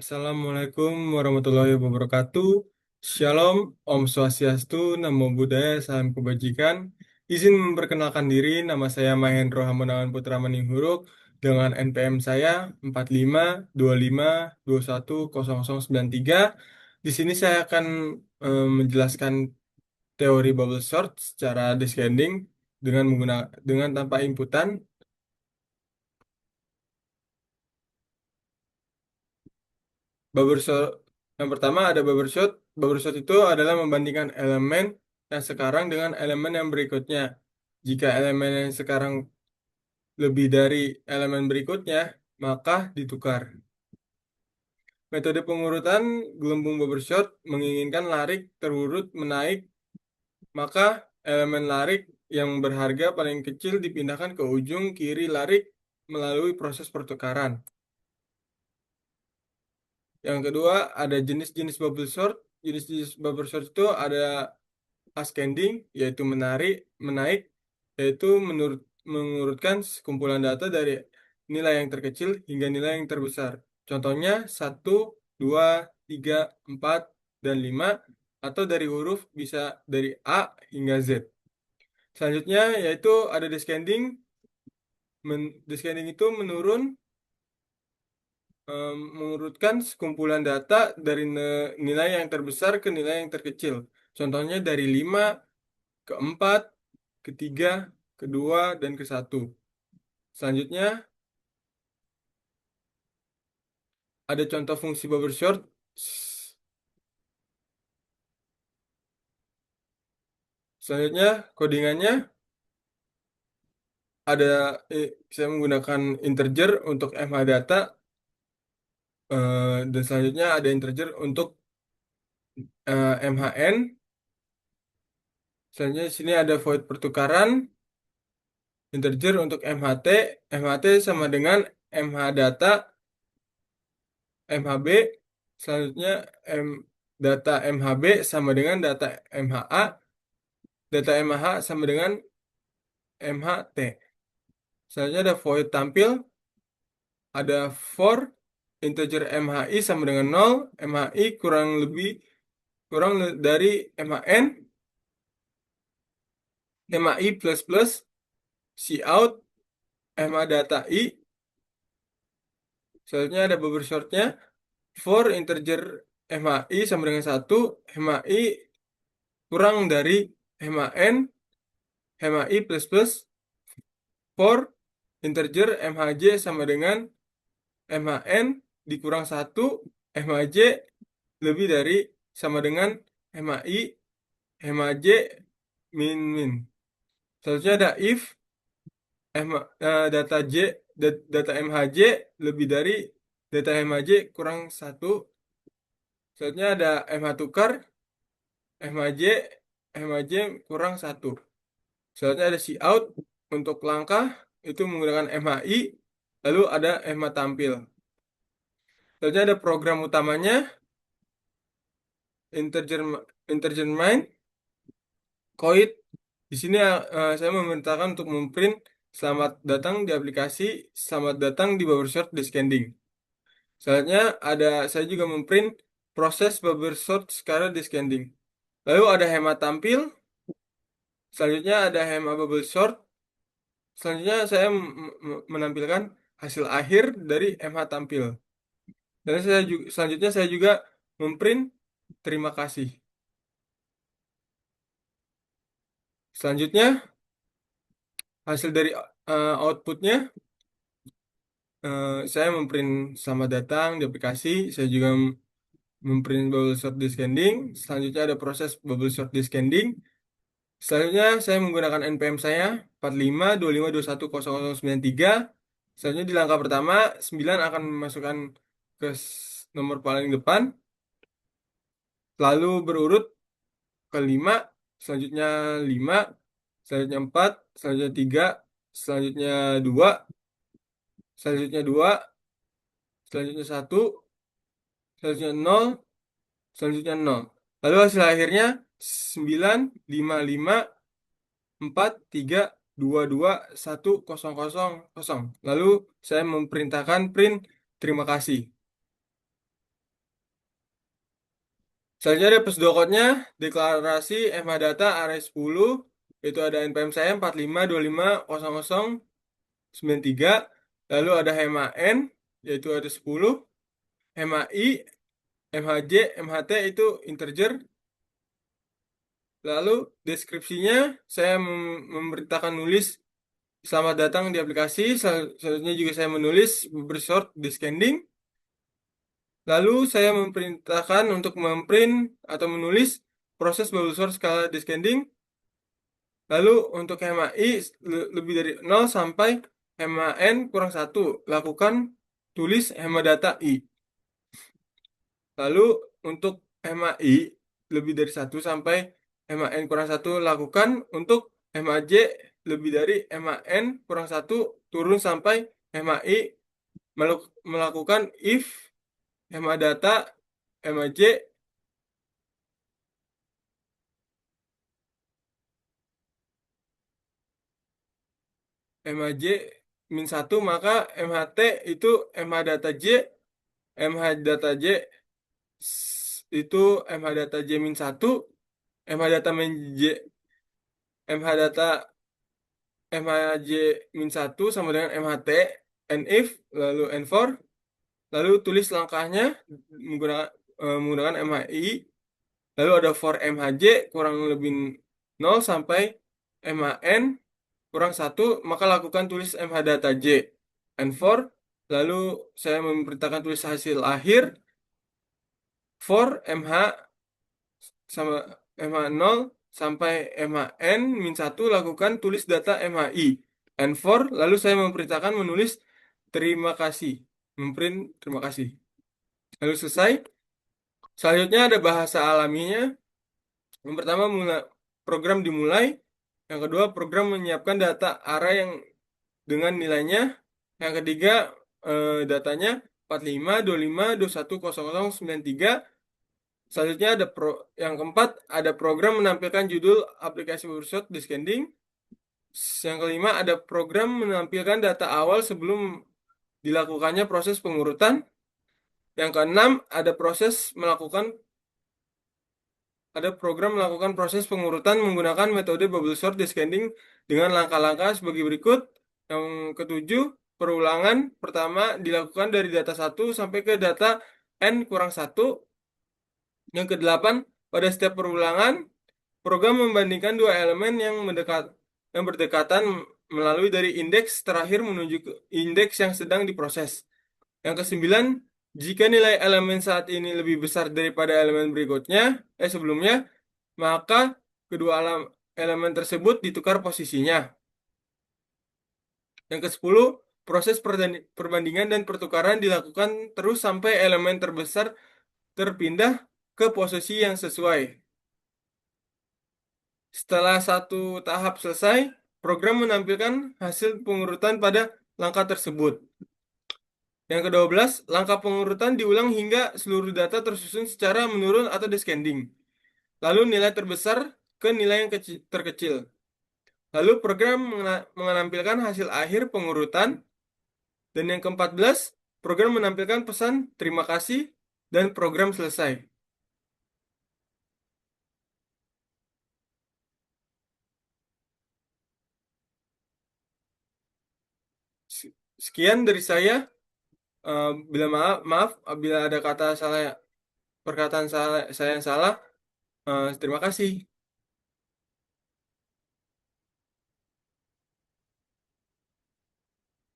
Assalamualaikum warahmatullahi wabarakatuh. Shalom, Om Swastiastu, Namo Buddhaya, Salam Kebajikan. Izin memperkenalkan diri, nama saya Mahendro Hamonangan Putra Manihuruk dengan NPM saya 4525210093. Di sini saya akan menjelaskan teori bubble sort secara descending dengan tanpa inputan. Bubble shot yang pertama ada bubble shot. Bubble shot itu adalah membandingkan elemen yang sekarang dengan elemen yang berikutnya. Jika elemen yang sekarang lebih dari elemen berikutnya, maka ditukar. Metode pengurutan gelembung bubble shot menginginkan larik terurut menaik, maka elemen larik yang berharga paling kecil dipindahkan ke ujung kiri larik melalui proses pertukaran. Yang kedua, ada jenis-jenis bubble sort. Jenis-jenis bubble sort itu ada ascending, yaitu menaik, yaitu mengurutkan sekumpulan data dari nilai yang terkecil hingga nilai yang terbesar. Contohnya 1, 2, 3, 4, dan 5, atau dari huruf bisa dari A hingga Z. Selanjutnya yaitu ada descending. Descending itu mengurutkan sekumpulan data dari nilai yang terbesar ke nilai yang terkecil. Contohnya dari 5 ke 4, ke 3, ke 2, dan ke 1. Selanjutnya ada contoh fungsi bubble sort. Selanjutnya codingannya ada saya menggunakan integer untuk mh data, dan selanjutnya ada integer untuk mhn. Selanjutnya di sini ada void pertukaran, integer untuk mht. Mht sama dengan mh data mhb. Selanjutnya data mhb sama dengan data mha. Data mh sama dengan mht. Selanjutnya ada void tampil, ada for integer mhi sama dengan 0, mhi dari mhn, mhi plus plus, cout, mh data i. Selanjutnya ada bubble shortnya, for integer mhi sama dengan 1, mhi kurang dari mhn, mhi plus plus, for integer mhj sama dengan mhn dikurang 1, mhj lebih dari sama dengan mi, mhj min min. Selanjutnya ada if data data mhj lebih dari data mhj kurang 1. Selanjutnya ada mh tukar, mhj kurang 1. Selanjutnya ada cout untuk langkah itu menggunakan mhi, lalu ada mh tampil. Selanjutnya ada program utamanya, integer integer main, coit. Di sini saya memerintahkan untuk memprint selamat datang di aplikasi, selamat datang di bubble sort descending. Selanjutnya saya juga memprint proses bubble sort secara descending. Lalu ada hemat tampil. Selanjutnya ada hemat bubble sort. Selanjutnya saya menampilkan hasil akhir dari mh tampil. Dan selanjutnya saya juga memprint terima kasih. Selanjutnya hasil dari outputnya, saya memprint selamat datang di aplikasi. Saya juga memprint bubble sort descending. Selanjutnya ada proses bubble sort descending. Selanjutnya saya menggunakan NPM saya 4525210093. Selanjutnya di langkah pertama 9 akan memasukkan ke nomor paling depan, lalu berurut ke 5, selanjutnya 5, selanjutnya 4, selanjutnya 3, selanjutnya 2, selanjutnya 2, selanjutnya 1, selanjutnya 0, selanjutnya 0. Lalu hasil akhirnya 9, 5, 5, 4, 3, 2, 2, 1, 0, 0, 0. Lalu saya memerintahkan print terima kasih. Selanjutnya ada pusdokotnya, deklarasi MH data area 10, itu ada NPM saya 45250093. Lalu ada HMAN, yaitu ada 10, HMAI, MHJ, MHT itu integer. Lalu deskripsinya saya memerintahkan nulis selamat datang di aplikasi. Selanjutnya juga saya menulis bersort descending. Lalu saya memerintahkan untuk memprint atau menulis proses bubble sort skala descending. Lalu untuk HMAI lebih dari 0 sampai HMAN kurang 1. Lakukan tulis HMA data I. Lalu untuk MAI lebih dari 1 sampai MAN kurang 1 lakukan. Untuk MAJ lebih dari MAN kurang 1 turun sampai MAI melakukan if MA data MAJ MAJ min 1, maka MHT itu MH data J, MH data J itu MH data J min 1, MH data min J, MH data MHJ min 1 sama dengan MHT, and if, lalu and for, lalu tulis langkahnya menggunakan MHI, lalu ada for MHJ kurang lebih 0 sampai MHN kurang 1, maka lakukan tulis MH data J, and for, lalu saya memerintahkan tulis hasil akhir, for MH sama MH0 sampai MHN min 1 lakukan tulis data MHI. And for, lalu saya memerintahkan menulis terima kasih. Memprint terima kasih. Lalu selesai. Selanjutnya ada bahasa alaminya. Yang pertama program dimulai. Yang kedua program menyiapkan data array yang dengan nilainya. Yang ketiga datanya 4525210093. Selanjutnya ada yang keempat ada program menampilkan judul aplikasi Wordshot di scanning. Yang kelima ada program menampilkan data awal sebelum dilakukannya proses pengurutan. Yang keenam ada program melakukan proses pengurutan menggunakan metode bubble sort descending dengan langkah-langkah sebagai berikut. Yang ketujuh, perulangan pertama dilakukan dari data 1 sampai ke data n kurang 1. Yang kedelapan, pada setiap perulangan, program membandingkan dua elemen yang berdekatan melalui dari indeks terakhir menuju ke indeks yang sedang diproses. Yang kesembilan, jika nilai elemen saat ini lebih besar daripada elemen sebelumnya, maka kedua elemen tersebut ditukar posisinya. Yang kesepuluh, proses perbandingan dan pertukaran dilakukan terus sampai elemen terbesar terpindah ke posisi yang sesuai. Setelah satu tahap selesai, program menampilkan hasil pengurutan pada langkah tersebut. Yang ke-12, langkah pengurutan diulang hingga seluruh data tersusun secara menurun atau descending. Lalu nilai terbesar ke nilai yang terkecil. Lalu program menampilkan hasil akhir pengurutan. Dan yang ke-14, program menampilkan pesan terima kasih dan program selesai. Sekian dari saya. Bila maaf bila ada kata salah, perkataan saya yang salah. Terima kasih.